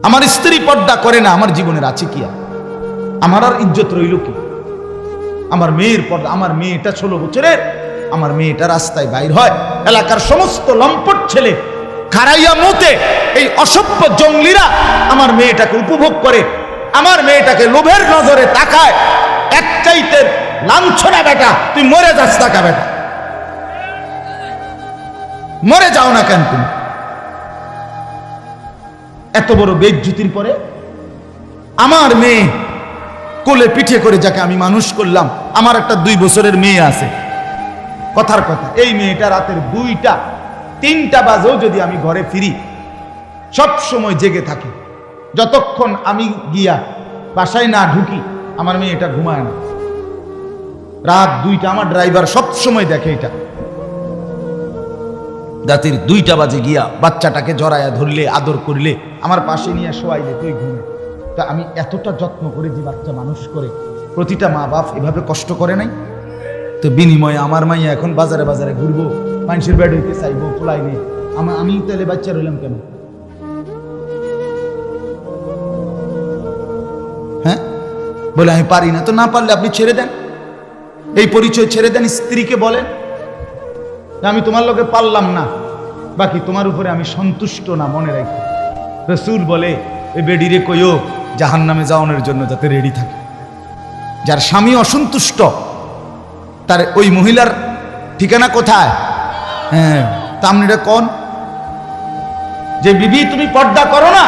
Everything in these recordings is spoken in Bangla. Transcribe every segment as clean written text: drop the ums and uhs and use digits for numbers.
আমার স্ত্রী পর্দা করে না, আমার জীবনের আছে কি? আমার আর ইজ্জত রইল কি? আমার মেয়ের পর্দা, আমার মেয়েটা 16 বছরের, আমার মেয়েটা রাস্তায় বাইর হয়, এলাকার সমস্ত লম্পট ছেলে খারাইয়া মুতে এই অসভ্য জঙ্গলিরা আমার মেয়েটাকে উপভোগ করে, আমার মেয়েটাকে লোভের নজরে তাকায়। এক চাইতে লাঞ্ছনা বেটা, তুই মরে যাস টাকা বেটা, মরে যাও না কেন তুমি? এত বড় বেইজ্জতির পরে আমার মেয়ে কোলে পিঠে করে, যাকে আমি মানুষ করলাম, আমার একটা 2 বছরের মেয়ে আছে, কথার কথা এই মেয়েটা রাতের 2টা 3টা বাজেও যদি আমি ঘরে ফিরি, সব সময় জেগে থাকি। যতক্ষণ আমি গিয়া বাসায় না ঢুকি আমার মেয়েটা ঘুমায় না। রাত 2টা, আমার ড্রাইভার সব সময় দেখে এটা। রাতের 2টা বাজে গিয়া বাচ্চাটাকে জড়ায়া ধরলে, আদর করলে, আমার পাশে নিয়ে শোয়াইলে তুই ঘুমে। তা আমি এতটা যত্ন করে যে বাচ্চা মানুষ করে, প্রতিটা মা বাপ এভাবে কষ্ট করে নাই? তো বিনিময়ে আমার মাইয়া এখন বাজারে বাজারে ঘুরবো, মানুষের বেড হইতে চাইবো, খোলাই নেই। আমি তাহলে বাচ্চা রইলাম কেন? হ্যাঁ, বলে আমি পারি না। তো না পারলে আপনি ছেড়ে দেন, এই পরিচয় ছেড়ে দেন, স্ত্রীকে বলেন আমি তোমার লোকে পারলাম না, বাকি তোমার উপরে আমি সন্তুষ্ট না, মনে রাখি। রাসূল বলে এই বেডিরে কইও জাহান্নামে যাওয়ানোর জন্য যাতে রেডি থাকে। যার স্বামী অসন্তুষ্ট, তার ওই মহিলার ঠিকানা কোথায়? হ্যাঁ, তা আপনি এটা কোন যে বিবি তুমি পর্দা করো না,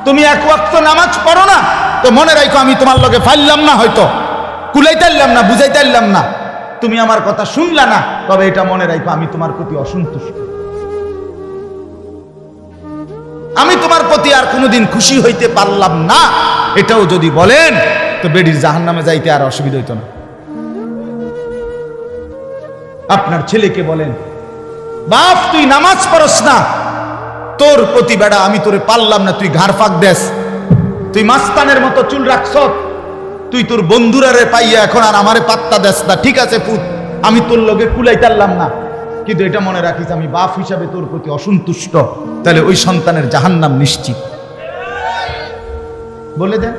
তুমি 1 ওয়াক্ত নামাজ পড়ো না, তো মনে রাখো আমি তোমার লগে ফাইলাম না, হয়তো কুলাইতাইলাম না, বুঝাইতাইলাম না, তুমি আমার কথা শুনলা না, তবে এটা মনে রাখো আমি তোমার প্রতি অসন্তুষ্ট, আমি তোমার প্রতি আর কোনোদিন খুশি হইতে পারলাম না। এটাও যদি বলেন তো বেডির জাহান্নামে যাইতে আর অসুবিধা হইতো না। আপনার ছেলেকে বলেন বাপ তুই নামাজ পড়স না, তোর প্রতি বেড়া আমি তোরে পারলাম না, তুই ঘাড় ফাঁক দেস, তুই মাস্তানের মতো চুল রাখছ, তুই তোর বন্ধুরারে পাইয়া এখন আর আমারে পাত্তা দেস না। ঠিক আছে পুত, আমি তোর লগে কুলাইতারলাম না, কিন্তু এটা মনে রাখিস আমি বাপ হিসাবে তোর প্রতি অসন্তুষ্ট, তাহলে ওই সন্তানের জাহান্নাম নিশ্চিত। বলে দেন।